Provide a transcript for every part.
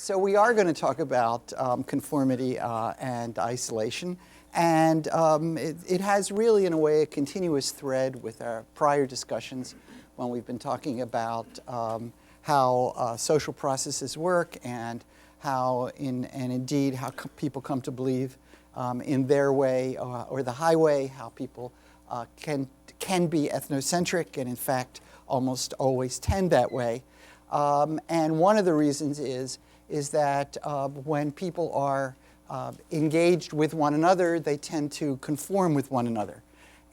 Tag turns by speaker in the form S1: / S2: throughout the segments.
S1: So we are going to talk about conformity and isolation, and it has really, in a way, a continuous thread with our prior discussions when we've been talking about how social processes work and how, indeed, how people come to believe in their way or the highway, how people can be ethnocentric and, in fact, almost always tend that way. And one of the reasons is that when people are engaged with one another, they tend to conform with one another.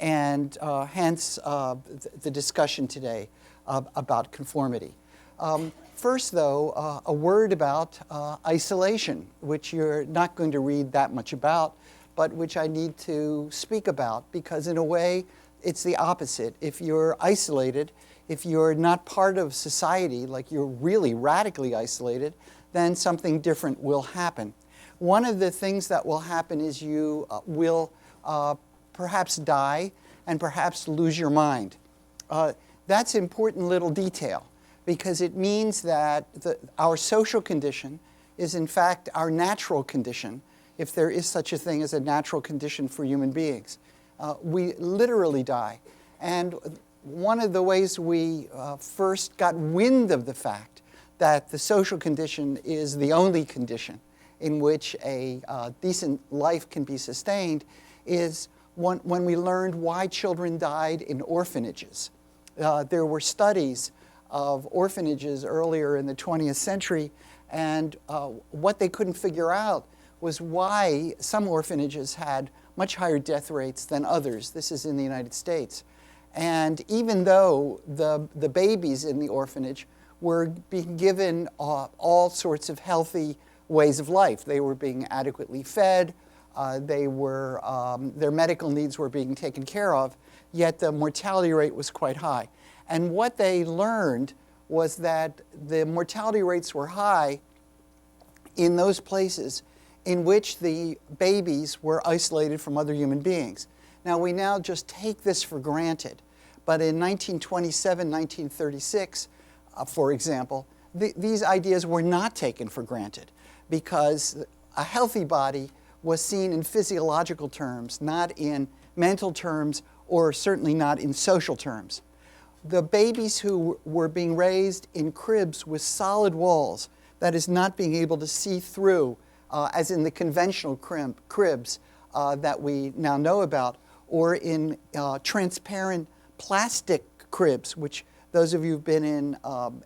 S1: And hence the discussion today about conformity. First, though, a word about isolation, which you're not going to read that much about, but which I need to speak about, because in a way, it's the opposite. If you're isolated, if you're not part of society, like you're really radically isolated, then something different will happen. One of the things that will happen is you will perhaps die and perhaps lose your mind. That's an important little detail, because it means that our social condition is in fact our natural condition, if there is such a thing as a natural condition for human beings. We literally die. And one of the ways we first got wind of the fact that the social condition is the only condition in which a decent life can be sustained is when we learned why children died in orphanages. There were studies of orphanages earlier in the 20th century, and what they couldn't figure out was why some orphanages had much higher death rates than others. This is in the United States. And even though the babies in the orphanage were being given all sorts of healthy ways of life, they were being adequately fed, their medical needs were being taken care of, yet the mortality rate was quite high. And what they learned was that the mortality rates were high in those places in which the babies were isolated from other human beings. Now, we now just take this for granted. But in 1927, 1936, for example, these ideas were not taken for granted, because a healthy body was seen in physiological terms, not in mental terms, or certainly not in social terms. The babies who were being raised in cribs with solid walls, that is, not being able to see through, as in the conventional cribs that we now know about, or in transparent plastic cribs, which those of you who've been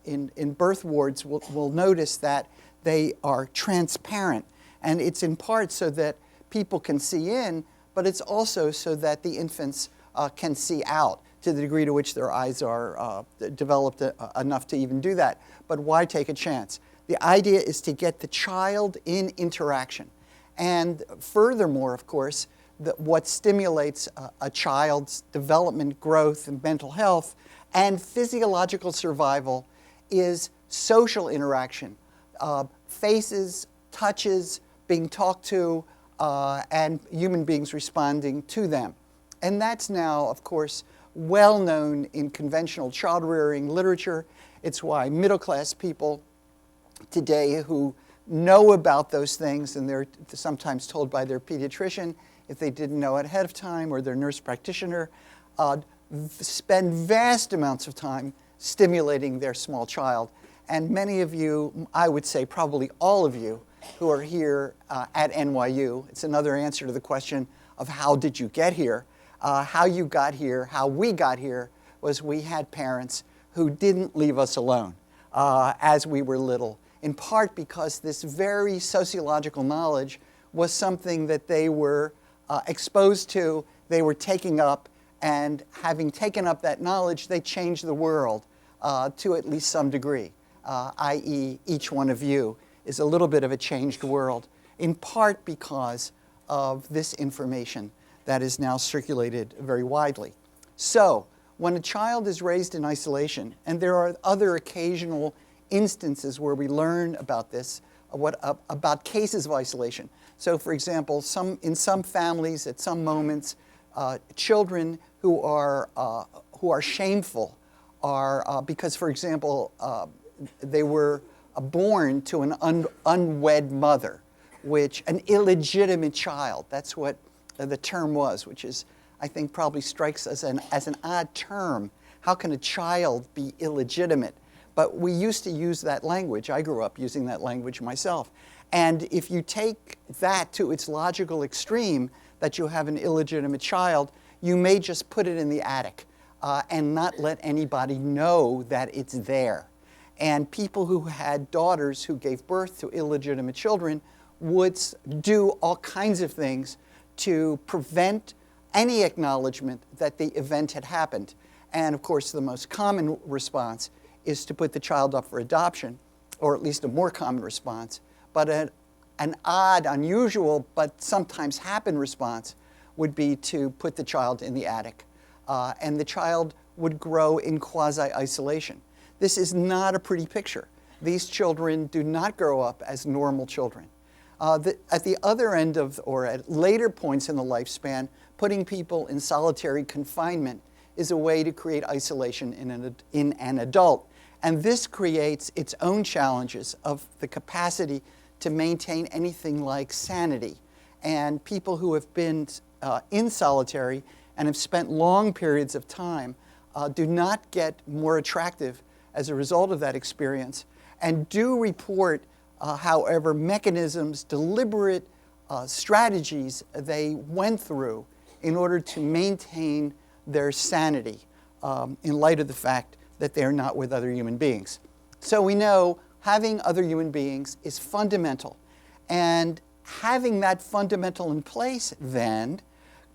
S1: in birth wards will notice that they are transparent. And it's in part so that people can see in, but it's also so that the infants can see out, to the degree to which their eyes are developed enough to even do that. But why take a chance? The idea is to get the child in interaction. And furthermore, of course, what stimulates a child's development, growth, and mental health and physiological survival is social interaction. Faces, touches, being talked to, and human beings responding to them. And that's now, of course, well known in conventional child-rearing literature. It's why middle-class people today who know about those things, and they're sometimes told by their pediatrician, if they didn't know it ahead of time, or their nurse practitioner, spend vast amounts of time stimulating their small child. And many of you, I would say probably all of you, who are here at NYU, it's another answer to the question of how did you get here. How you got here, how we got here, was we had parents who didn't leave us alone as we were little, in part because this very sociological knowledge was something that they were exposed to, they were taking up, and having taken up that knowledge, they changed the world to at least some degree, i.e. each one of you is a little bit of a changed world, in part because of this information that is now circulated very widely. So, when a child is raised in isolation, and there are other occasional instances where we learn about this, about cases of isolation. So, for example, in some families, at some moments, children who are shameful are because, for example, they were born to an unwed mother, which an illegitimate child, that's what the term was, which is, I think, probably strikes as an odd term. How can a child be illegitimate? But we used to use that language. I grew up using that language myself. And if you take that to its logical extreme, that you have an illegitimate child, you may just put it in the attic and not let anybody know that it's there. And people who had daughters who gave birth to illegitimate children would do all kinds of things to prevent any acknowledgement that the event had happened. And of course, the most common response is to put the child up for adoption, or at least a more common response. But an odd, unusual, but sometimes happen response would be to put the child in the attic. And the child would grow in quasi-isolation. This is not a pretty picture. These children do not grow up as normal children. At the other end of, or at later points in the lifespan, putting people in solitary confinement is a way to create isolation in an adult. And this creates its own challenges of the capacity to maintain anything like sanity. And people who have been in solitary and have spent long periods of time do not get more attractive as a result of that experience, and do report, however, mechanisms, deliberate strategies they went through in order to maintain their sanity in light of the fact that they're not with other human beings. So we know having other human beings is fundamental. And having that fundamental in place then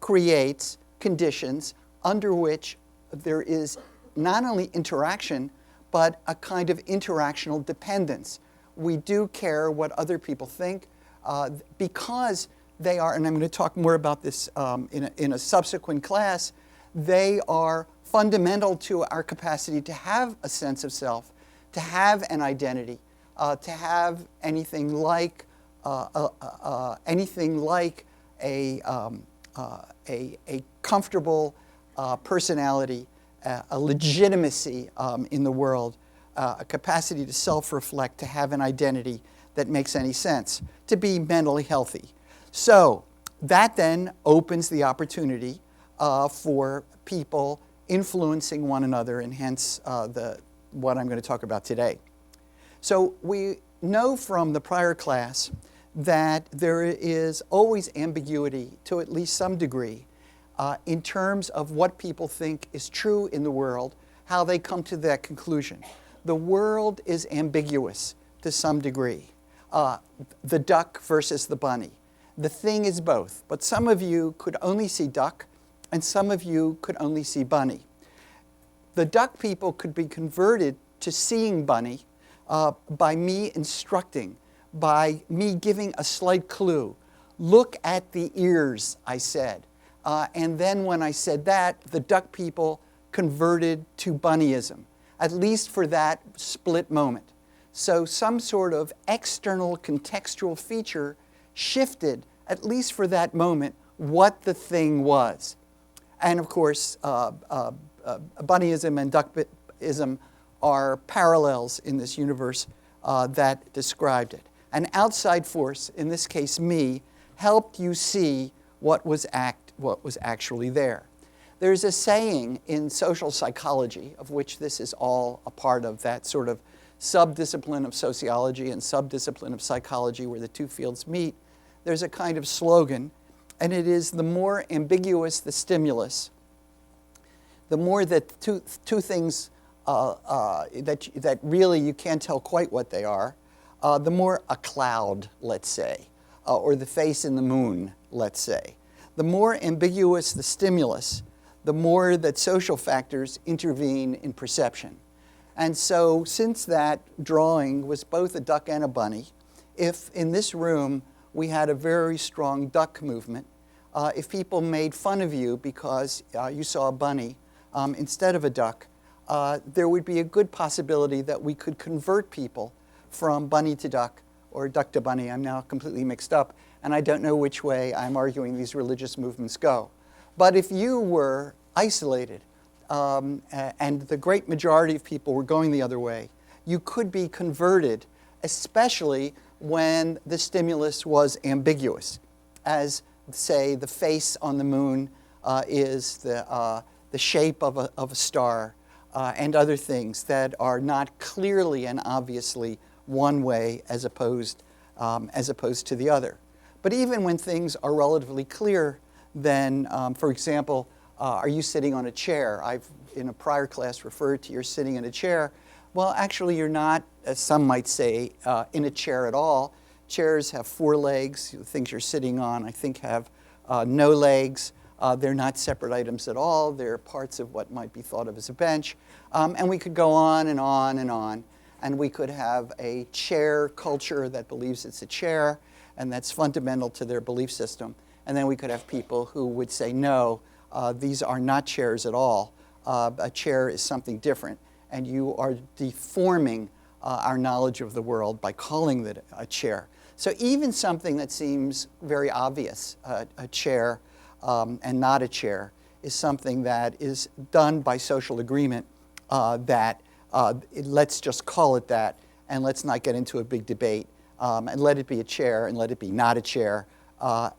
S1: creates conditions under which there is not only interaction, but a kind of interactional dependence. We do care what other people think because they are, and I'm going to talk more about this in a subsequent class, they are fundamental to our capacity to have a sense of self, to have an identity, to have anything like a comfortable personality, a legitimacy in the world, a capacity to self-reflect, to have an identity that makes any sense, to be mentally healthy. So that then opens the opportunity for people influencing one another, and hence what I'm going to talk about today. So we know from the prior class that there is always ambiguity to at least some degree in terms of what people think is true in the world, how they come to that conclusion. The world is ambiguous to some degree. The duck versus the bunny. The thing is both, but some of you could only see duck, and some of you could only see bunny. The duck people could be converted to seeing bunny by me instructing, by me giving a slight clue. Look at the ears, I said. And then when I said that, the duck people converted to bunnyism, at least for that split moment. So some sort of external contextual feature shifted, at least for that moment, what the thing was. And of course, bunnyism and duckism are parallels in this universe that described it. An outside force, in this case me, helped you see what was actually there. There's a saying in social psychology, of which this is all a part of that sort of subdiscipline of sociology and subdiscipline of psychology where the two fields meet. There's a kind of slogan, and it is the more ambiguous the stimulus, the more that two things that really you can't tell quite what they are, the more a cloud, let's say, or the face in the moon, let's say. The more ambiguous the stimulus, the more that social factors intervene in perception. And so since that drawing was both a duck and a bunny, if in this room we had a very strong duck movement, if people made fun of you because you saw a bunny instead of a duck, there would be a good possibility that we could convert people from bunny to duck or duck to bunny. I'm now completely mixed up, and I don't know which way I'm arguing these religious movements go. But if you were isolated, and the great majority of people were going the other way, you could be converted especially when the stimulus was ambiguous, as, say, the face on the moon is the shape of a star, and other things that are not clearly and obviously one way as opposed to the other. But even when things are relatively clear, then, for example, are you sitting on a chair? I've, in a prior class, referred to you're sitting in a chair. Well, actually, you're not, as some might say, in a chair at all. Chairs have 4 legs. The things you're sitting on, I think, have no legs. They're not separate items at all. They're parts of what might be thought of as a bench. And we could go on and on and on. And we could have a chair culture that believes it's a chair, and that's fundamental to their belief system. And then we could have people who would say, no, these are not chairs at all. A chair is something different. And you are deforming our knowledge of the world by calling it a chair. So even something that seems very obvious, a chair and not a chair, is something that is done by social agreement that let's just call it that, and let's not get into a big debate, and let it be a chair and let it be not a chair,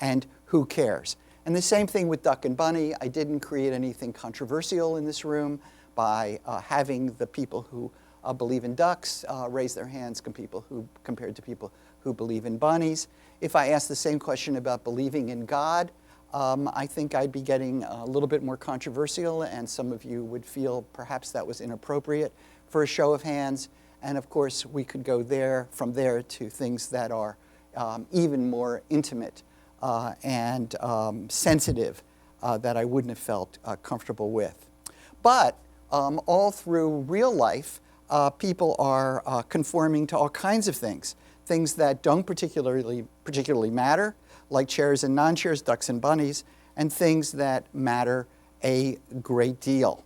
S1: and who cares? And the same thing with duck and bunny. I didn't create anything controversial in this room by having the people who believe in ducks raise their hands compared to people who believe in bunnies. If I asked the same question about believing in God, I think I'd be getting a little bit more controversial, and some of you would feel perhaps that was inappropriate for a show of hands. And of course, we could go from there to things that are even more intimate and sensitive that I wouldn't have felt comfortable with. But all through real life, people are conforming to all kinds of things that don't particularly matter, like chairs and non-chairs, ducks and bunnies, and things that matter a great deal.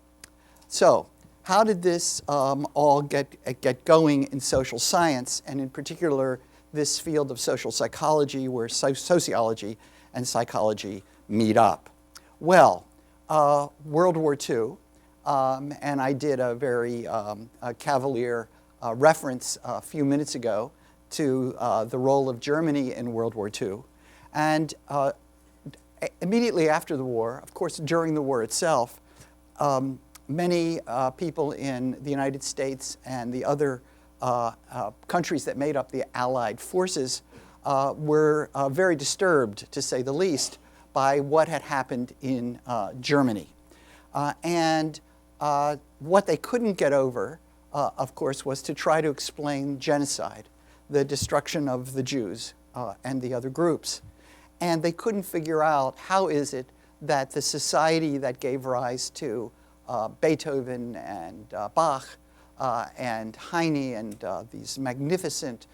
S1: So how did this all get going in social science, and in particular this field of social psychology, where sociology and psychology meet up? Well, World War II, and I did a very cavalier reference a few minutes ago to the role of Germany in World War II. And immediately after the war, of course during the war itself, many people in the United States and the other countries that made up the Allied forces were very disturbed, to say the least, by what had happened in Germany. And what they couldn't get over, of course, was to try to explain genocide, the destruction of the Jews and the other groups. And they couldn't figure out how is it that the society that gave rise to Beethoven and Bach and Heine and these magnificent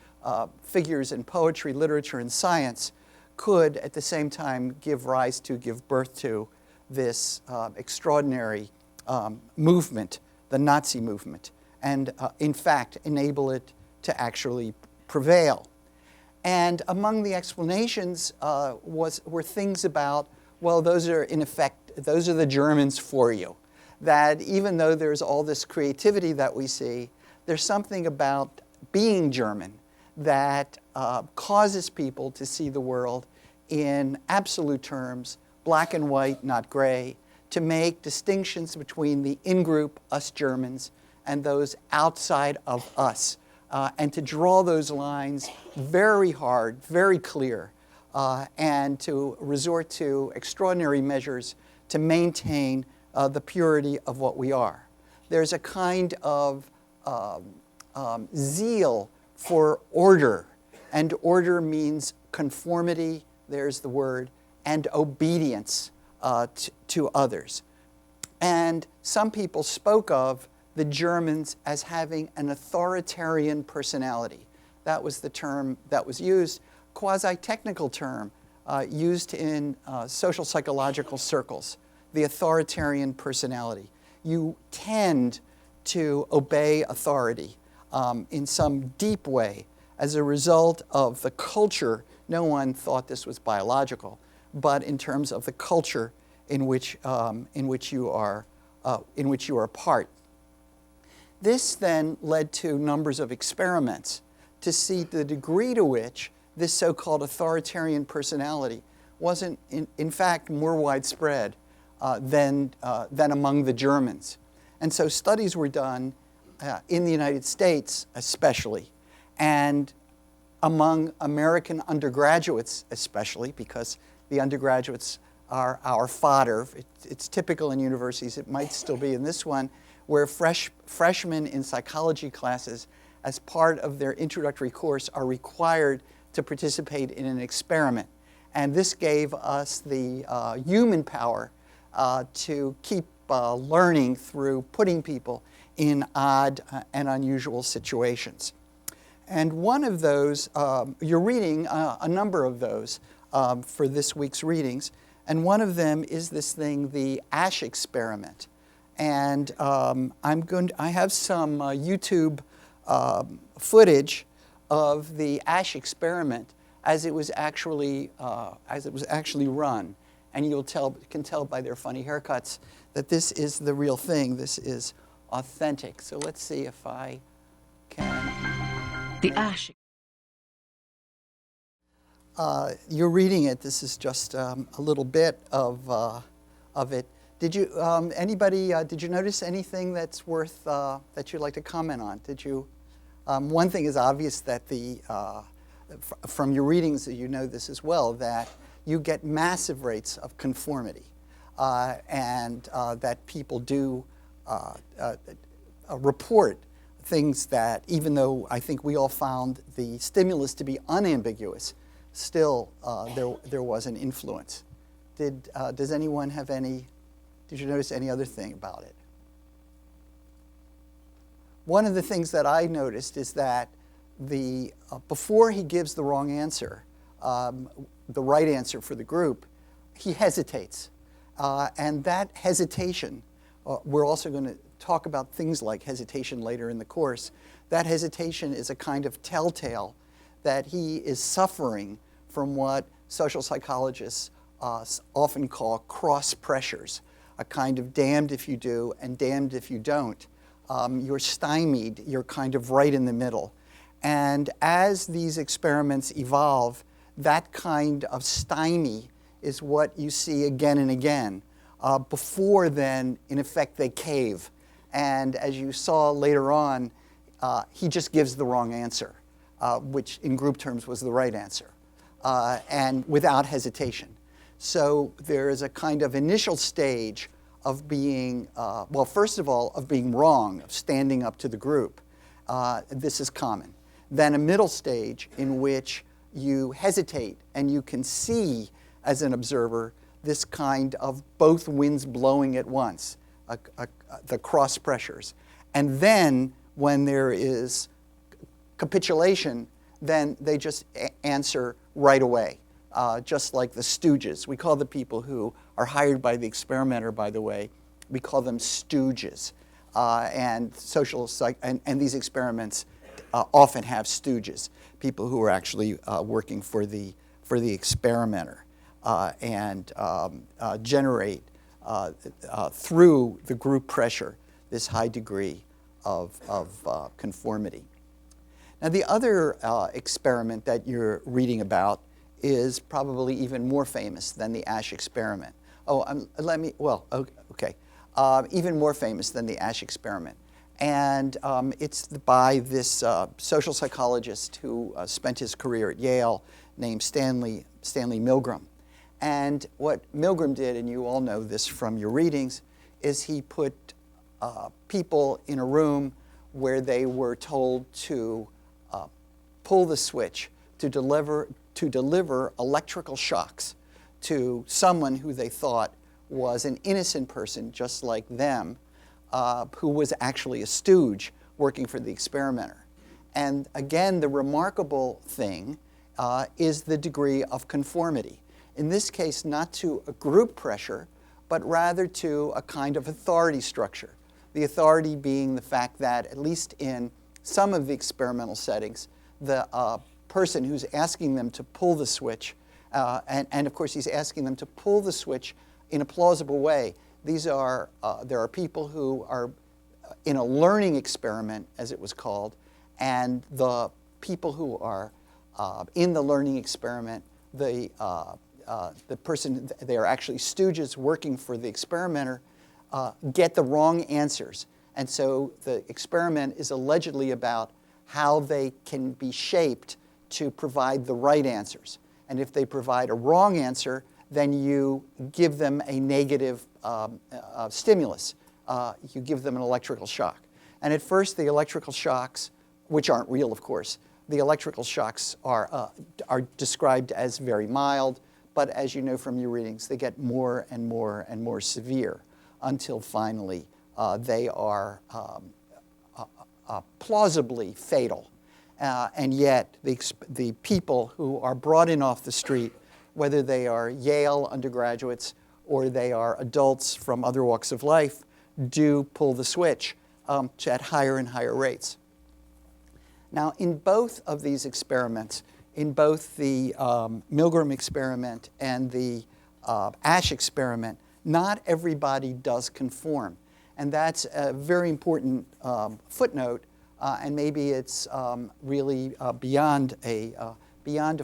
S1: figures in poetry, literature, and science could at the same time give birth to this extraordinary movement, the Nazi movement, and in fact enable it to actually prevail. And among the explanations were things about, well, those are in effect, those are the Germans for you. That even though there's all this creativity that we see, there's something about being German that causes people to see the world in absolute terms, black and white, not gray, to make distinctions between the in-group, us Germans, and those outside of us. And to draw those lines very hard, very clear, and to resort to extraordinary measures to maintain the purity of what we are. There's a kind of zeal for order, and order means conformity, there's the word, and obedience to others. And some people spoke of the Germans as having an authoritarian personality. That was the term that was used, quasi-technical term used in social psychological circles, the authoritarian personality. You tend to obey authority in some deep way as a result of the culture. No one thought this was biological, but in terms of the culture in which you are part. This then led to numbers of experiments to see the degree to which this so-called authoritarian personality wasn't, in fact, more widespread than among the Germans. And so studies were done in the United States especially, and among American undergraduates especially, because the undergraduates are our fodder. It's typical in universities, it might still be in this one, where freshmen in psychology classes, as part of their introductory course, are required to participate in an experiment. And this gave us the human power to keep learning through putting people in odd and unusual situations. And one of those, you're reading a number of those for this week's readings, and one of them is this thing, the Asch experiment. And I have some YouTube footage of the Asch experiment as it was actually run, and you can tell by their funny haircuts that this is the real thing. This is authentic. So let's see if I can.
S2: The Asch.
S1: You're reading it. This is just a little bit of it. Did you did you notice anything that's worth that you'd like to comment on? Did you? One thing is obvious that from your readings that you know this as well, that you get massive rates of conformity, and that people do report things that, even though I think we all found the stimulus to be unambiguous, still there was an influence. Does anyone have any? Did you notice any other thing about it? One of the things that I noticed is that before he gives the wrong answer, the right answer for the group, he hesitates. And that hesitation, we're also going to talk about things like hesitation later in the course. That hesitation is a kind of telltale that he is suffering from what social psychologists often call cross pressures, a kind of damned if you do and damned if you don't. You're stymied, you're kind of right in the middle. And as these experiments evolve, that kind of stymie is what you see again and again. Before then, in effect, they cave. And as you saw later on, he just gives the wrong answer, which in group terms was the right answer, and without hesitation. So there is a kind of initial stage of being, well, first of all, of being wrong, of standing up to the group. This is common. Then a middle stage in which you hesitate and you can see, as an observer, this kind of both winds blowing at once, the cross pressures. And then when there is capitulation, then they just answer right away. Just like the stooges. We call the people who are hired by the experimenter, by the way, we call them stooges. And these experiments often have stooges, people who are actually working for the experimenter, and generate through the group pressure this high degree of conformity. Now, the other experiment that you're reading about is probably even more famous than the Asch experiment. Even more famous than the Asch experiment. And it's by this social psychologist who spent his career at Yale named Stanley Milgram. And what Milgram did, and you all know this from your readings, is he put people in a room where they were told to pull the switch to deliver electrical shocks to someone who they thought was an innocent person just like them, who was actually a stooge working for the experimenter. And again, the remarkable thing is the degree of conformity. In this case, not to a group pressure, but rather to a kind of authority structure. The authority being the fact that, at least in some of the experimental settings, the person who's asking them to pull the switch, and of course he's asking them to pull the switch in a plausible way. There are people who are in a learning experiment, as it was called, and the people who are in the learning experiment, the person, they are actually stooges working for the experimenter, get the wrong answers. And so the experiment is allegedly about how they can be shaped to provide the right answers. And if they provide a wrong answer, then you give them a negative stimulus. You give them an electrical shock. And at first, the electrical shocks, which aren't real, of course, the electrical shocks are described as very mild. But as you know from your readings, they get more and more and more severe until finally they are plausibly fatal. And yet, the people who are brought in off the street, whether they are Yale undergraduates or they are adults from other walks of life, do pull the switch at higher and higher rates. Now, in both of these experiments, in both the Milgram experiment and the Ash experiment, not everybody does conform. And that's a very important footnote, and maybe it's really beyond a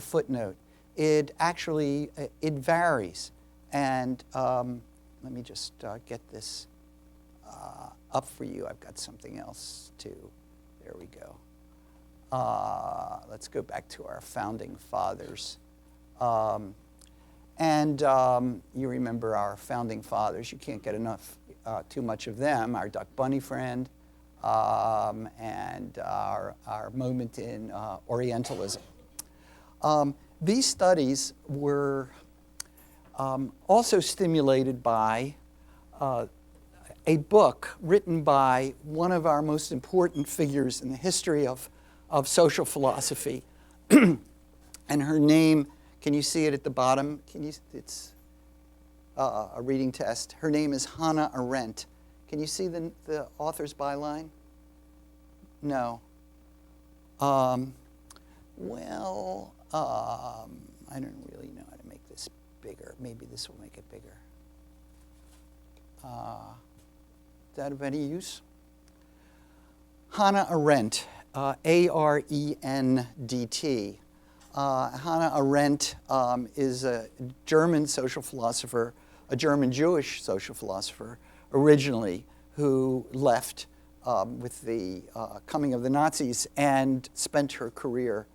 S1: footnote. It actually, it varies. And let me just get this up for you. I've got something else too. There we go. Let's go back to our founding fathers. You remember our founding fathers. You can't get enough, too much of them. Our Duck Bunny friend, and our moment in Orientalism. These studies were also stimulated by a book written by one of our most important figures in the history of social philosophy. And her name, can you see it at the bottom? It's a reading test. Her name is Hannah Arendt. Can you see the author's byline? No. I don't really know how to make this bigger. Maybe this will make it bigger. Is that of any use? Hannah Arendt, A-R-E-N-D-T. Hannah Arendt is a German social philosopher, a German-Jewish social philosopher originally, who left with the coming of the Nazis and spent her career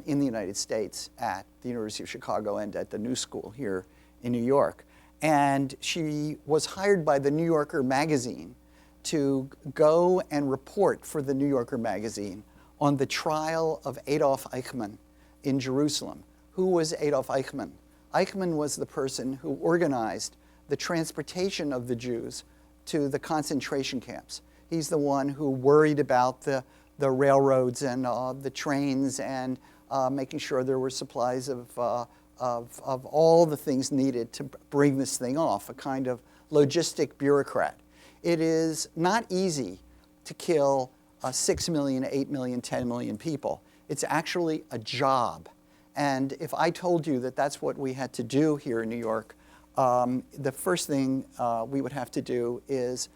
S1: in the United States at the University of Chicago and at the New School here in New York. And she was hired by the New Yorker magazine to go and report for the New Yorker magazine on the trial of Adolf Eichmann in Jerusalem. Who was Adolf Eichmann? Eichmann was the person who organized the transportation of the Jews to the concentration camps. He's the one who worried about the railroads and the trains and making sure there were supplies of all the things needed to bring this thing off, a kind of logistic bureaucrat. It is not easy to kill 6 million, 8 million, 10 million people. It's actually a job. And if I told you that that's what we had to do here in New York, the first thing we would have to do is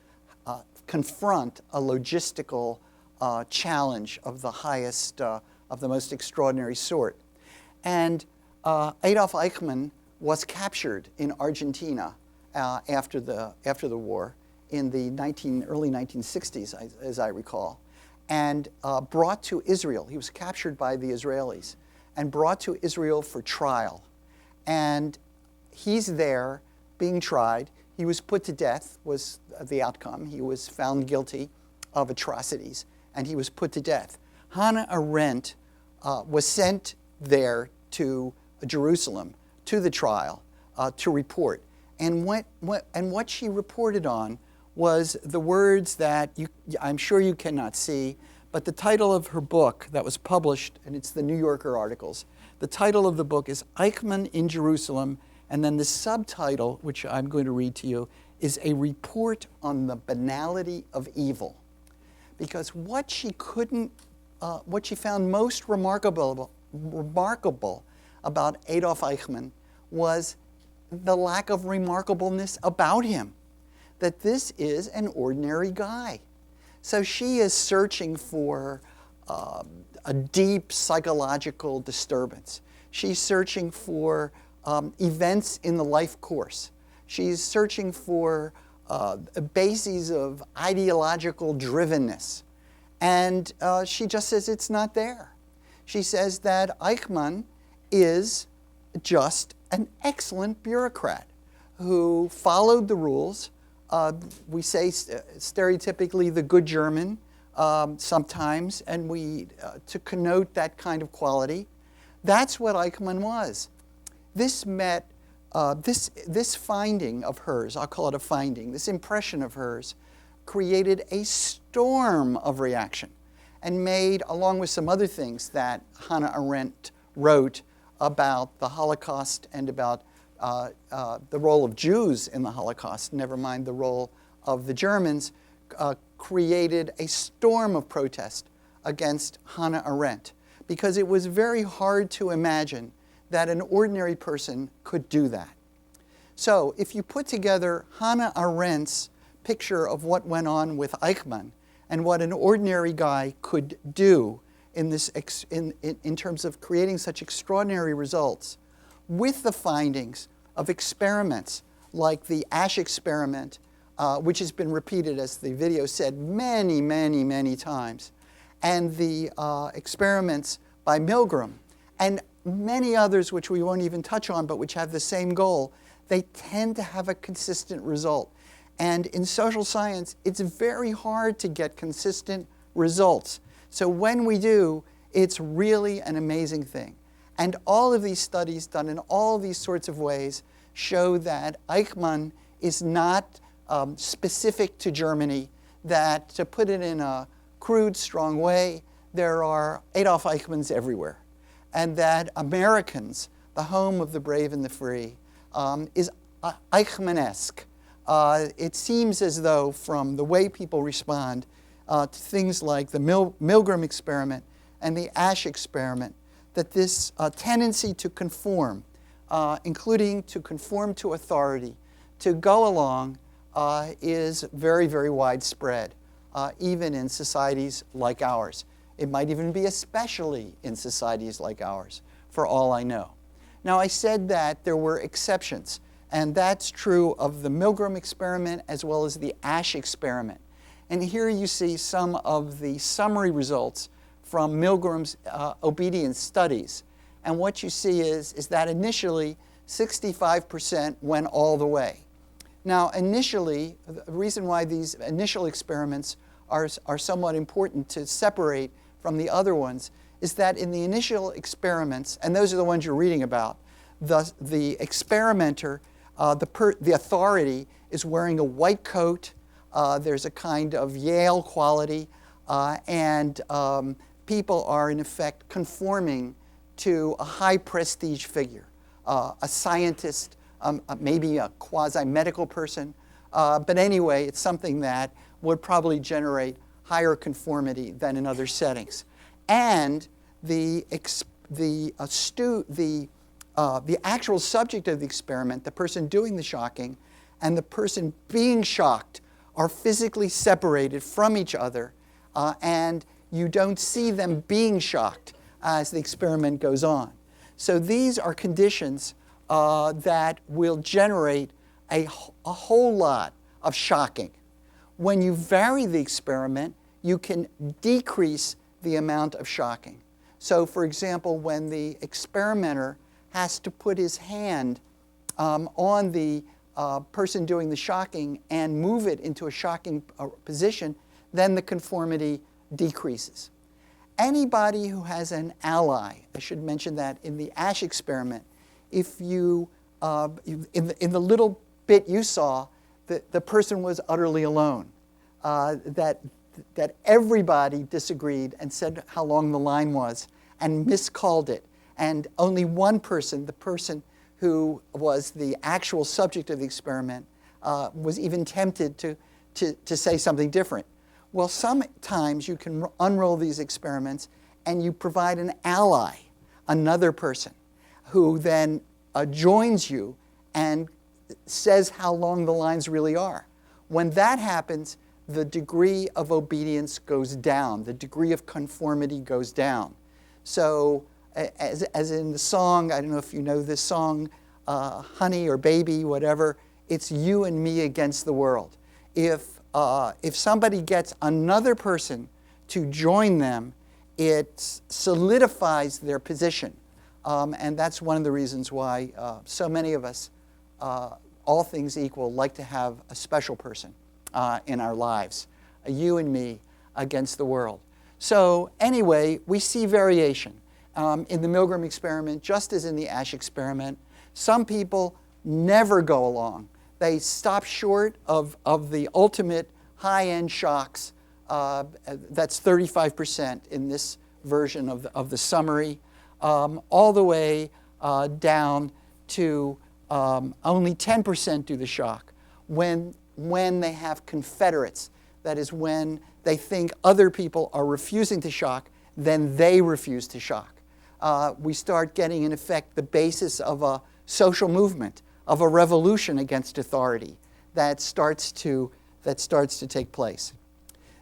S1: confront a logistical challenge of the highest, of the most extraordinary sort. And Adolf Eichmann was captured in Argentina after the war in the early 1960s, as I recall, and brought to Israel. He was captured by the Israelis and brought to Israel for trial. And he's there being tried. He was put to death, was the outcome. He was found guilty of atrocities, and he was put to death. Hannah Arendt was sent there to Jerusalem, to the trial, to report. And what she reported on was the words that I'm sure you cannot see, but the title of her book that was published, and it's the New Yorker articles, the title of the book is Eichmann in Jerusalem, and then the subtitle, which I'm going to read to you, is A Report on the Banality of Evil. Because what she found most remarkable about Adolf Eichmann was the lack of remarkableness about him, that this is an ordinary guy. So she is searching for a deep psychological disturbance. She's searching for events in the life course. She's searching for bases of ideological drivenness. And she just says it's not there. She says that Eichmann is just an excellent bureaucrat who followed the rules. We say stereotypically the good German sometimes, and to connote that kind of quality. That's what Eichmann was. This finding of hers, I'll call it a finding, this impression of hers, created a storm of reaction and made, along with some other things that Hannah Arendt wrote about the Holocaust and about the role of Jews in the Holocaust, never mind the role of the Germans, created a storm of protest against Hannah Arendt, because it was very hard to imagine that an ordinary person could do that. So if you put together Hannah Arendt's picture of what went on with Eichmann and what an ordinary guy could do in terms of creating such extraordinary results, with the findings of experiments like the Asch experiment, which has been repeated, as the video said, many, many, many times, and the experiments by Milgram, and many others which we won't even touch on, but which have the same goal, they tend to have a consistent result. And in social science, it's very hard to get consistent results. So when we do, it's really an amazing thing. And all of these studies done in all these sorts of ways show that Eichmann is not specific to Germany, that, to put it in a crude, strong way, there are Adolf Eichmanns everywhere. And that Americans, the home of the brave and the free, is Eichmannesque. It seems as though, from the way people respond to things like the Milgram experiment and the Asch experiment, that this tendency to conform, including to conform to authority, to go along, is very, very widespread, even in societies like ours. It might even be especially in societies like ours, for all I know. Now, I said that there were exceptions, and that's true of the Milgram experiment as well as the Asch experiment. And here you see some of the summary results from Milgram's obedience studies. And what you see is that initially 65% went all the way. Now, initially, the reason why these initial experiments are somewhat important to separate from the other ones is that in the initial experiments, and those are the ones you're reading about, the experimenter, the authority, is wearing a white coat. There's a kind of Yale quality, and people are, in effect, conforming to a high prestige figure, a scientist, maybe a quasi-medical person. But anyway, it's something that would probably generate higher conformity than in other settings. And the actual subject of the experiment, the person doing the shocking, and the person being shocked are physically separated from each other, and you don't see them being shocked as the experiment goes on. So these are conditions that will generate a whole lot of shocking. When you vary the experiment, you can decrease the amount of shocking. So, for example, when the experimenter has to put his hand on the person doing the shocking and move it into a shocking position, then the conformity decreases. Anybody who has an ally, I should mention that in the Asch experiment, if you, in the little bit you saw, the person was utterly alone. That everybody disagreed and said how long the line was and miscalled it. And only one person, the person who was the actual subject of the experiment, was even tempted to say something different. Well, sometimes you can unroll these experiments and you provide an ally, another person, who then joins you and says how long the lines really are. When that happens, the degree of obedience goes down, the degree of conformity goes down. So as in the song, I don't know if you know this song, Honey or Baby, whatever, it's you and me against the world. If somebody gets another person to join them, it solidifies their position. And that's one of the reasons why so many of us, all things equal, like to have a special person in our lives, a you and me against the world. So anyway, we see variation in the Milgram experiment, just as in the Asch experiment. Some people never go along. They stop short of the ultimate high-end shocks. That's 35% in this version of the summary, all the way down to only 10% do the shock when they have confederates. That is, when they think other people are refusing to shock, then they refuse to shock. We start getting, in effect, the basis of a social movement, of a revolution against authority that starts to take place.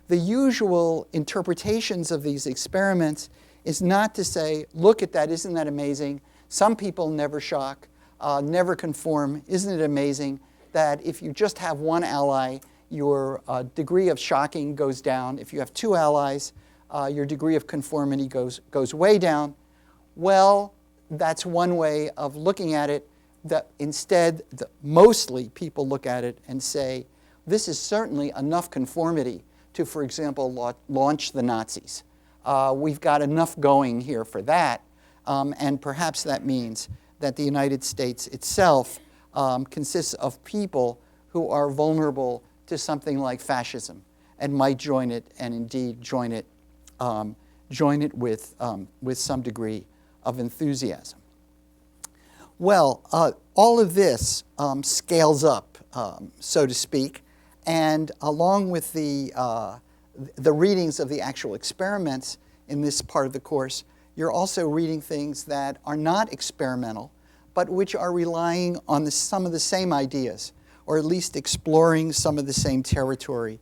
S1: The usual interpretations of these experiments is not to say, look at that, isn't that amazing? Some people never shock, never conform. Isn't it amazing that if you just have one ally, your degree of shocking goes down. If you have two allies, your degree of conformity goes way down. Well, that's one way of looking at it. That instead, mostly people look at it and say, this is certainly enough conformity to, for example, launch the Nazis. We've got enough going here for that, and perhaps that means that the United States itself consists of people who are vulnerable to something like fascism and might join it, and indeed join it with some degree of enthusiasm. Well, all of this scales up, so to speak, and along with the readings of the actual experiments in this part of the course, you're also reading things that are not experimental, but which are relying on some of the same ideas, or at least exploring some of the same territory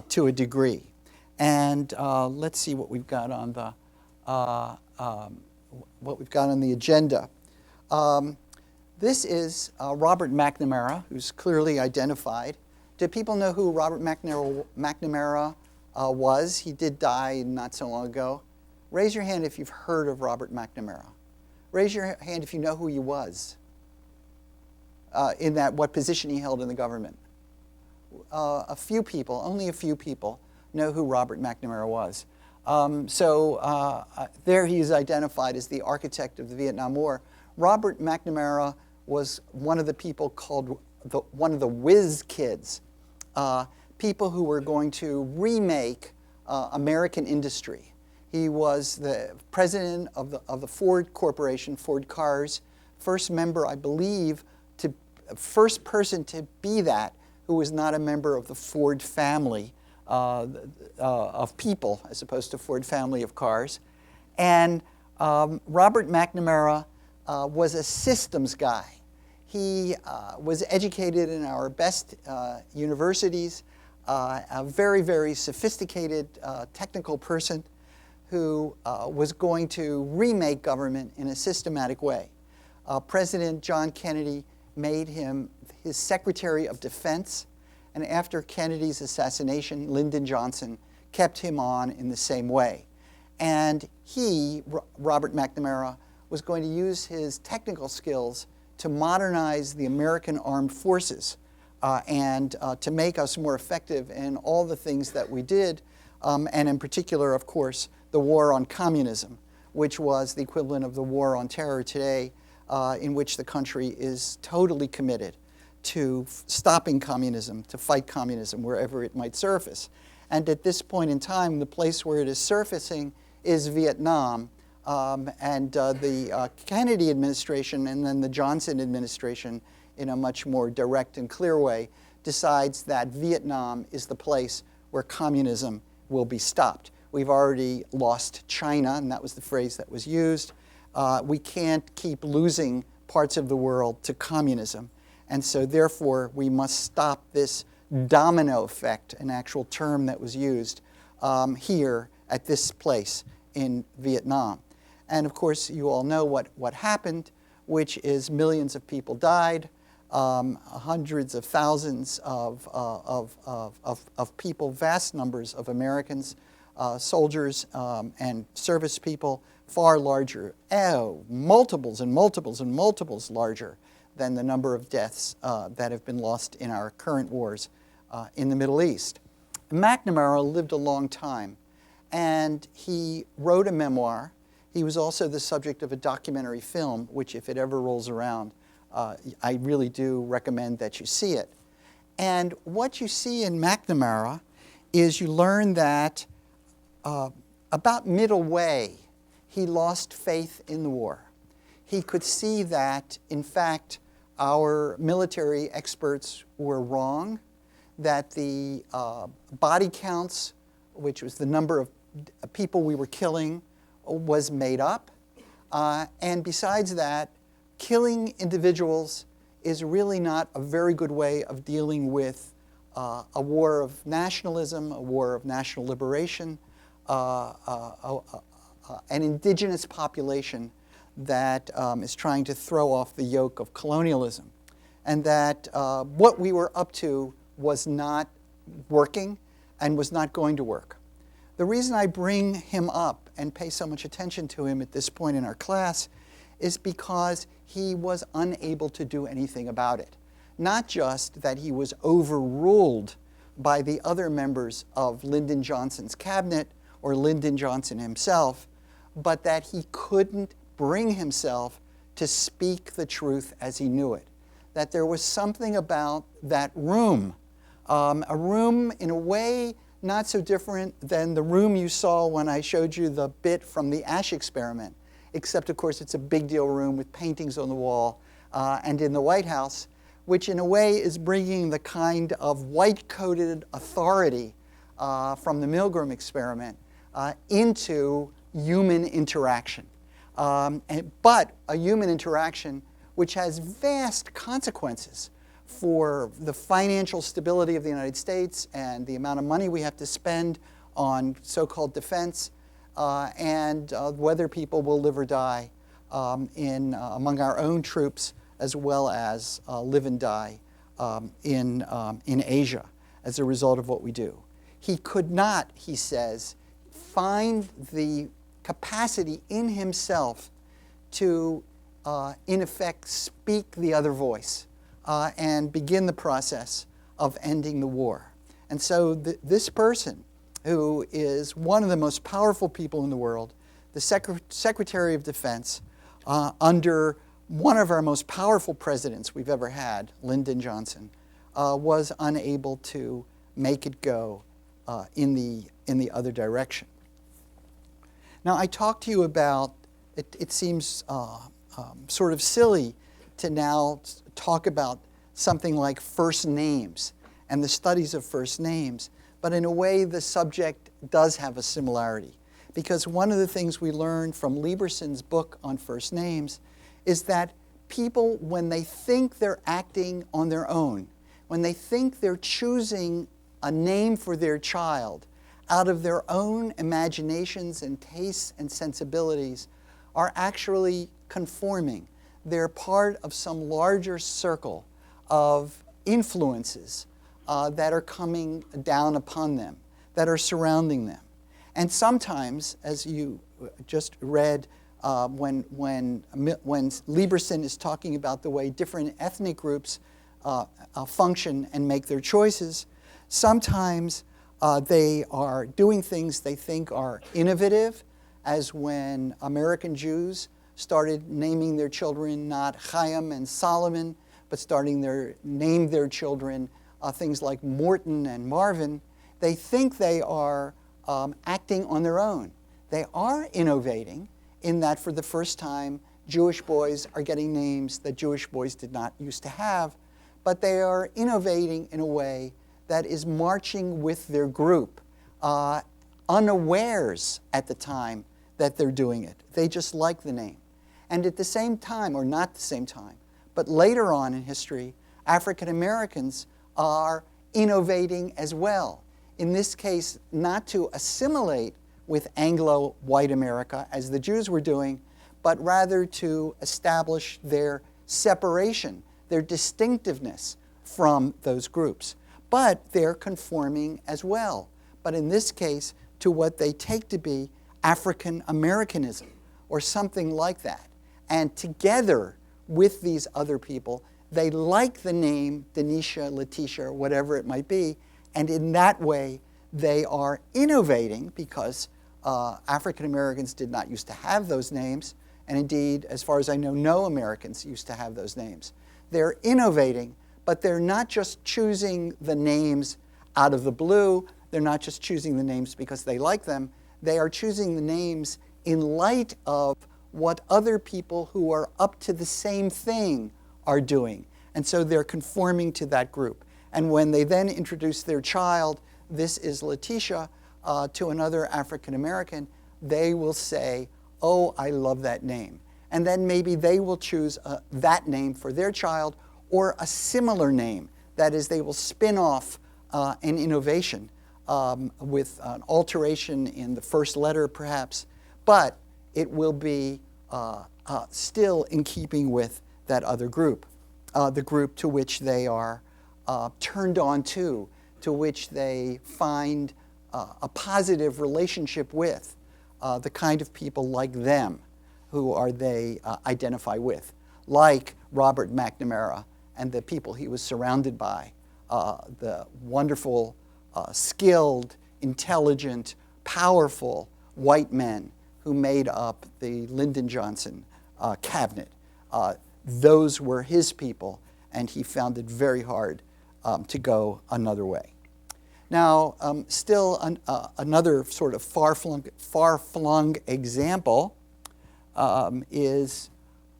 S1: to a degree. And let's see what we've got on the agenda. This is Robert McNamara, who's clearly identified. Do people know who Robert McNamara was? He did die not so long ago. Raise your hand if you've heard of Robert McNamara. Raise your hand if you know who he was, what position he held in the government. A few people, only a few people, know who Robert McNamara was. There he is identified as the architect of the Vietnam War. Robert McNamara was one of the people called one of the whiz kids, people who were going to remake American industry. He was the president of the Ford Corporation, Ford Cars, first member, I believe, first person to be that who was not a member of the Ford family of people, as opposed to Ford family of cars. And Robert McNamara was a systems guy. He was educated in our best universities, a very, very sophisticated technical person who was going to remake government in a systematic way. President John Kennedy made him his Secretary of Defense, and after Kennedy's assassination, Lyndon Johnson kept him on in the same way. And he, Robert McNamara, was going to use his technical skills to modernize the American armed forces and to make us more effective in all the things that we did, and in particular, of course, the war on communism, which was the equivalent of the war on terror today, in which the country is totally committed to stopping communism, to fight communism wherever it might surface. And at this point in time, the place where it is surfacing is Vietnam. The Kennedy administration and then the Johnson administration, in a much more direct and clear way, decides that Vietnam is the place where communism will be stopped. We've already lost China, and that was the phrase that was used. We can't keep losing parts of the world to communism. And so therefore, we must stop this domino effect, an actual term that was used here at this place in Vietnam. And of course, you all know what happened, which is millions of people died, hundreds of thousands of people, vast numbers of Americans, soldiers and service people, far larger, multiples and multiples and multiples larger than the number of deaths that have been lost in our current wars in the Middle East. McNamara lived a long time, and he wrote a memoir. He was also the subject of a documentary film, which if it ever rolls around, I really do recommend that you see it. And what you see in McNamara is you learn that about middle way, he lost faith in the war. He could see that, in fact, our military experts were wrong, that the body counts, which was the number of people we were killing, was made up. And besides that, killing individuals is really not a very good way of dealing with a war of nationalism, a war of national liberation, an indigenous population that is trying to throw off the yoke of colonialism. And that what we were up to was not working and was not going to work. The reason I bring him up and pay so much attention to him at this point in our class is because he was unable to do anything about it. Not just that he was overruled by the other members of Lyndon Johnson's cabinet or Lyndon Johnson himself, but that he couldn't bring himself to speak the truth as he knew it. That there was something about that room, a room in a way not so different than the room you saw when I showed you the bit from the Ash experiment, except of course it's a big deal room with paintings on the wall and in the White House, which in a way is bringing the kind of white-coated authority from the Milgram experiment into human interaction. But a human interaction which has vast consequences for the financial stability of the United States and the amount of money we have to spend on so-called defense and whether people will live or die among our own troops as well as live and die in Asia as a result of what we do. He could not, he says, find the capacity in himself to, in effect, speak the other voice and begin the process of ending the war. And so this person, who is one of the most powerful people in the world, the Secretary of Defense, under one of our most powerful presidents we've ever had, Lyndon Johnson, was unable to make it go in the other direction. Now, I talked to you about, it seems sort of silly to now talk about something like first names and the studies of first names, but in a way the subject does have a similarity. Because one of the things we learned from Lieberson's book on first names is that people, when they think they're acting on their own, when they think they're choosing a name for their child out of their own imaginations and tastes and sensibilities, are actually conforming. They're part of some larger circle of influences that are coming down upon them, that are surrounding them. And sometimes, as you just read, when Lieberson is talking about the way different ethnic groups function and make their choices, sometimes they are doing things they think are innovative, as when American Jews started naming their children not Chaim and Solomon, but name their children things like Morton and Marvin. They think they are acting on their own. They are innovating in that for the first time Jewish boys are getting names that Jewish boys did not used to have, but they are innovating in a way that is marching with their group, unawares at the time that they're doing it. They just like the name. And at the same time, or not the same time, but later on in history, African Americans are innovating as well. In this case, not to assimilate with Anglo-white America, as the Jews were doing, but rather to establish their separation, their distinctiveness from those groups. But they're conforming as well. But in this case, to what they take to be African Americanism, or something like that. And together with these other people, they like the name Denisha, Letitia, or whatever it might be, and in that way, they are innovating because African Americans did not used to have those names, and indeed, as far as I know, no Americans used to have those names. They're innovating, but they're not just choosing the names out of the blue. They're not just choosing the names because they like them. They are choosing the names in light of what other people who are up to the same thing are doing. And so they're conforming to that group. And when they then introduce their child, this is Letitia, to another African American, they will say, oh, I love that name. And then maybe they will choose that name for their child or a similar name. That is, they will spin off an innovation with an alteration in the first letter, perhaps, but it will be still in keeping with that other group, the group to which they are turned on to which they find a positive relationship with, the kind of people like them who are they identify with, like Robert McNamara and the people he was surrounded by, the wonderful, skilled, intelligent, powerful white men who made up the Lyndon Johnson cabinet. Those were his people, and he found it very hard to go another way. Now, still another sort of far-flung example is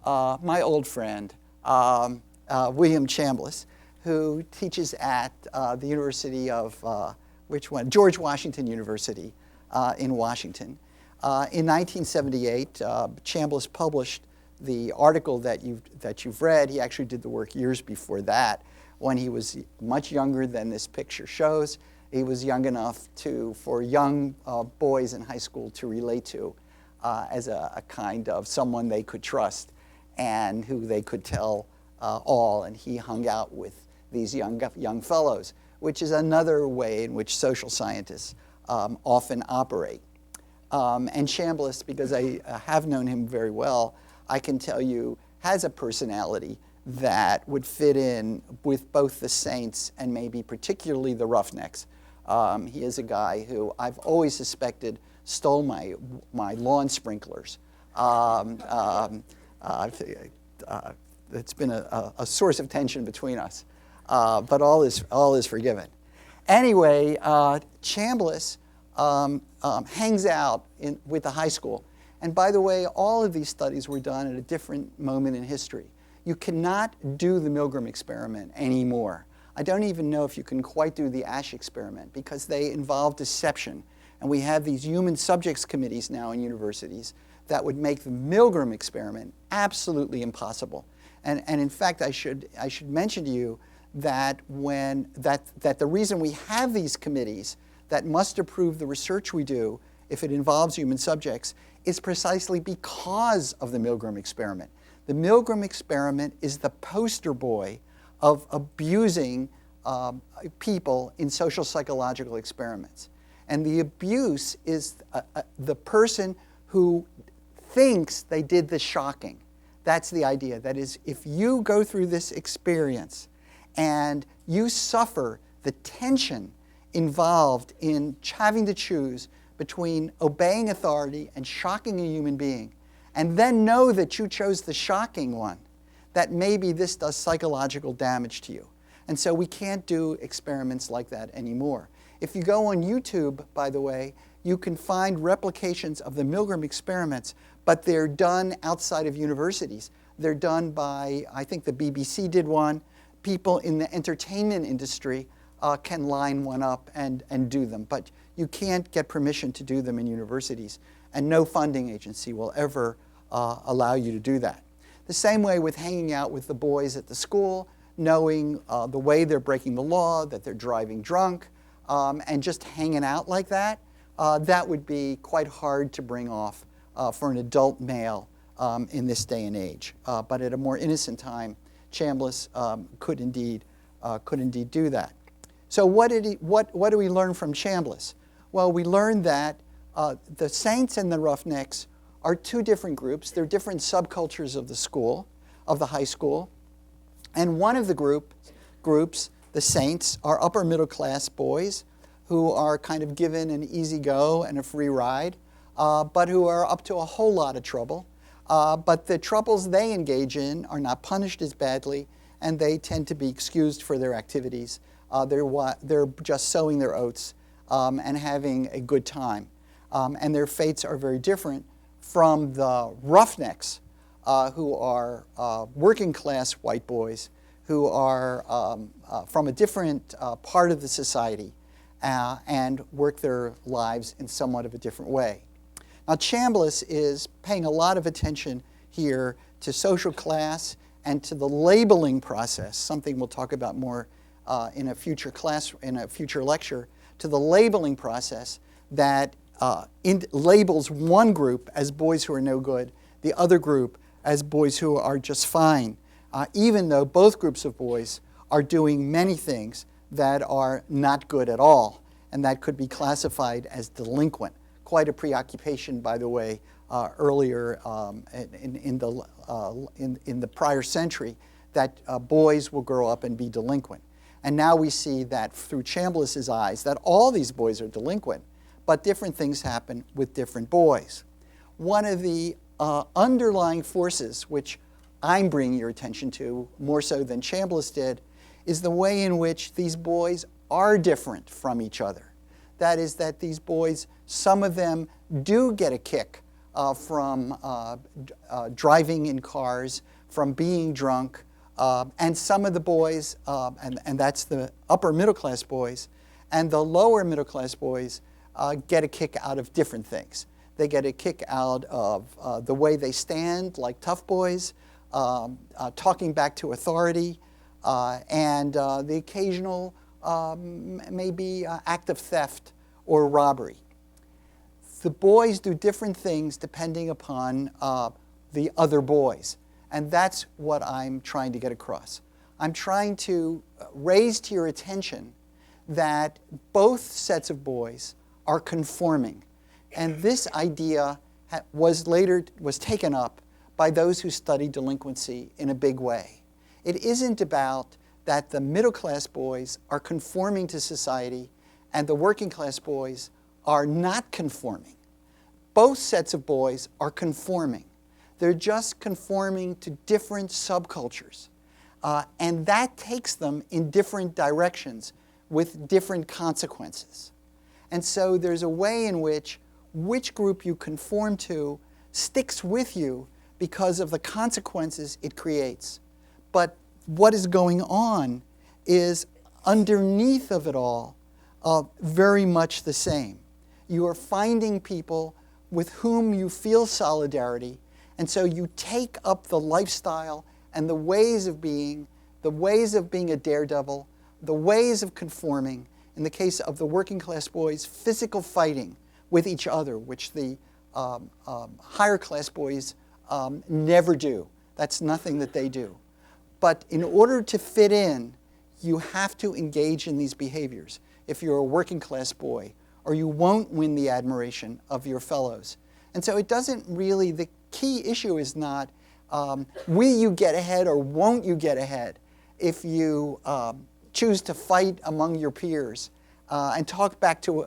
S1: my old friend, William Chambliss, who teaches at the University of, George Washington University in Washington. In 1978, Chambliss published the article that you've read. He actually did the work years before that, when he was much younger than this picture shows. He was young enough for young boys in high school to relate to as a kind of someone they could trust and who they could tell all. And he hung out with these young fellows, which is another way in which social scientists often operate. And Chambliss, because I have known him very well, I can tell you, has a personality that would fit in with both the saints and maybe particularly the roughnecks. He is a guy who I've always suspected stole my lawn sprinklers. It's been a source of tension between us, but all is forgiven. Anyway, Chambliss hangs out with the high school. And by the way, all of these studies were done at a different moment in history. You cannot do the Milgram experiment anymore. I don't even know if you can quite do the Asch experiment because they involve deception. And we have these human subjects committees now in universities that would make the Milgram experiment absolutely impossible. And in fact, I should mention to you that that the reason we have these committees that must approve the research we do if it involves human subjects is precisely because of the Milgram experiment. The Milgram experiment is the poster boy of abusing people in social psychological experiments. And the abuse is the person who thinks they did the shocking. That's the idea. That is, if you go through this experience and you suffer the tension involved in having to choose between obeying authority and shocking a human being, and then know that you chose the shocking one, that maybe this does psychological damage to you. And so we can't do experiments like that anymore. If you go on YouTube, by the way, you can find replications of the Milgram experiments, but they're done outside of universities. They're done by, I think the BBC did one. People in the entertainment industry can line one up and do them. But you can't get permission to do them in universities. And no funding agency will ever allow you to do that. The same way with hanging out with the boys at the school. knowing the way they're breaking the law, that they're driving drunk, and just hanging out like that, that would be quite hard to bring off for an adult male in this day and age. But at a more innocent time, Chambliss could indeed do that. So what do we learn from Chambliss? Well, we learned that the Saints and the Roughnecks are two different groups. They're different subcultures of the school, of the high school. And one of the groups, the Saints, are upper middle class boys who are kind of given an easy go and a free ride, but who are up to a whole lot of trouble. But the troubles they engage in are not punished as badly, and they tend to be excused for their activities. They're just sowing their oats and having a good time. And their fates are very different from the Roughnecks, who are working class white boys who are from a different part of the society and work their lives in somewhat of a different way. Now, Chambliss is paying a lot of attention here to social class and to the labeling process, something we'll talk about more in a future lecture, to the labeling process that labels one group as boys who are no good, the other group as boys who are just fine, even though both groups of boys are doing many things that are not good at all, and that could be classified as delinquent. Quite a preoccupation, by the way, earlier in the prior century, that boys will grow up and be delinquent. And now we see that through Chambliss's eyes that all these boys are delinquent, but different things happen with different boys. One of the underlying forces, which I'm bringing your attention to more so than Chambliss did, is the way in which these boys are different from each other. That is, that these boys, some of them do get a kick from driving in cars, from being drunk, and some of the boys, and that's the upper middle class boys, and the lower middle class boys get a kick out of different things. They get a kick out of the way they stand, like tough boys, talking back to authority, and the occasional maybe act of theft or robbery. The boys do different things depending upon the other boys, and that's what I'm trying to get across. I'm trying to raise to your attention that both sets of boys are conforming, and this idea was taken up by those who study delinquency in a big way. It isn't about that the middle class boys are conforming to society and the working class boys are not conforming. Both sets of boys are conforming. They're just conforming to different subcultures. And that takes them in different directions with different consequences. And so there's a way in which group you conform to sticks with you because of the consequences it creates. But what is going on is underneath of it all very much the same. You are finding people with whom you feel solidarity, and so you take up the lifestyle and the ways of being a daredevil, the ways of conforming. In the case of the working class boys, physical fighting with each other, which the higher class boys never do. That's nothing that they do. But in order to fit in, you have to engage in these behaviors if you're a working class boy, or you won't win the admiration of your fellows. And so it doesn't really, the key issue is not will you get ahead or won't you get ahead if you choose to fight among your peers and talk back to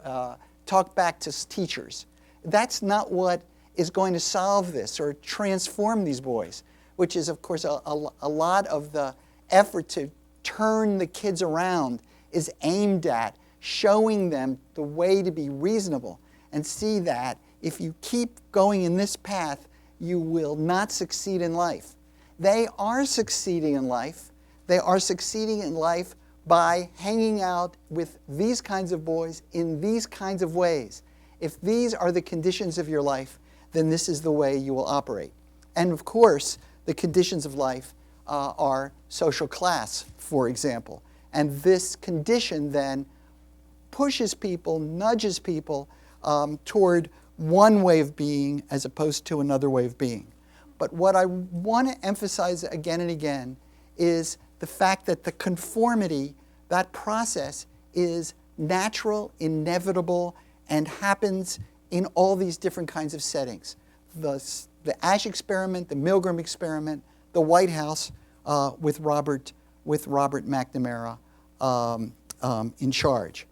S1: teachers. That's not what is going to solve this or transform these boys, which is, of course, a lot of the effort to turn the kids around is aimed at showing them the way to be reasonable and see that if you keep going in this path, you will not succeed in life. They are succeeding in life. They are succeeding in life by hanging out with these kinds of boys in these kinds of ways. If these are the conditions of your life, then this is the way you will operate. And of course, the conditions of life are social class, for example. And this condition then pushes people, nudges people toward one way of being as opposed to another way of being. But what I want to emphasize again and again is the fact that the conformity, that process, is natural, inevitable, and happens in all these different kinds of settings. The Asch experiment, the Milgram experiment, the White House with Robert McNamara in charge.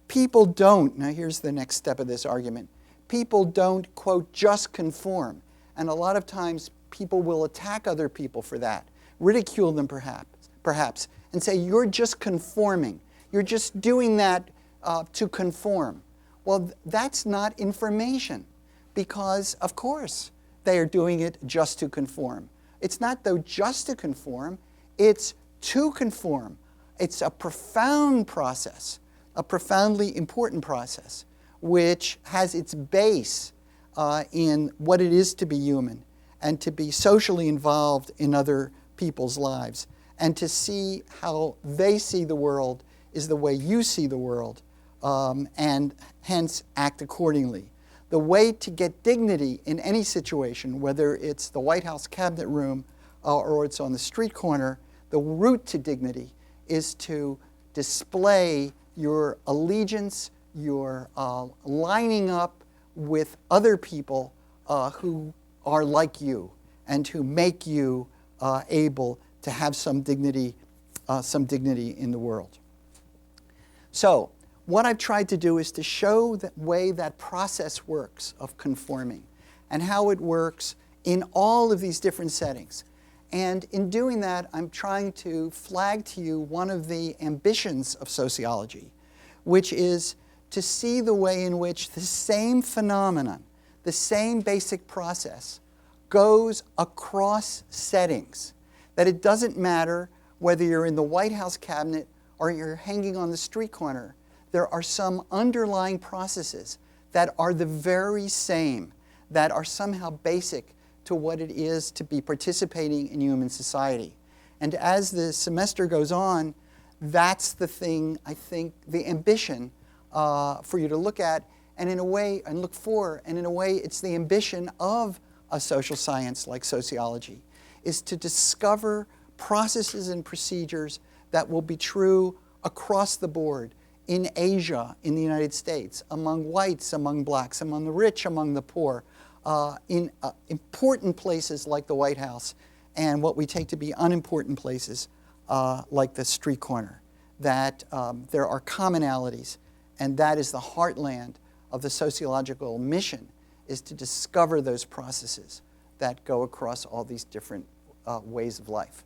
S1: People don't, now here's the next step of this argument, people don't, quote, just conform. And a lot of times people will attack other people for that, ridicule them perhaps, and say, you're just conforming. You're just doing that to conform. Well, that's not information, because, of course, they are doing it just to conform. It's not, though, just to conform. It's to conform. It's a profound process, a profoundly important process, which has its base in what it is to be human and to be socially involved in other people's lives, and to see how they see the world is the way you see the world, and hence act accordingly. The way to get dignity in any situation, whether it's the White House cabinet room or it's on the street corner, the route to dignity is to display your allegiance, your lining up with other people who are like you and who make you able to have some dignity in the world. So, what I've tried to do is to show the way that process works of conforming and how it works in all of these different settings. And in doing that, I'm trying to flag to you one of the ambitions of sociology, which is to see the way in which the same phenomenon, the same basic process, goes across settings. That it doesn't matter whether you're in the White House cabinet or you're hanging on the street corner. There are some underlying processes that are the very same, that are somehow basic to what it is to be participating in human society. And as the semester goes on, that's the thing, I think, the ambition for you to look at and in a way, and look for, and in a way it's the ambition of a social science like sociology, is to discover processes and procedures that will be true across the board in Asia, in the United States, among whites, among blacks, among the rich, among the poor, in important places like the White House, and what we take to be unimportant places like the street corner. That there are commonalities, and that is the heartland of the sociological mission, is to discover those processes that go across all these different ways of life.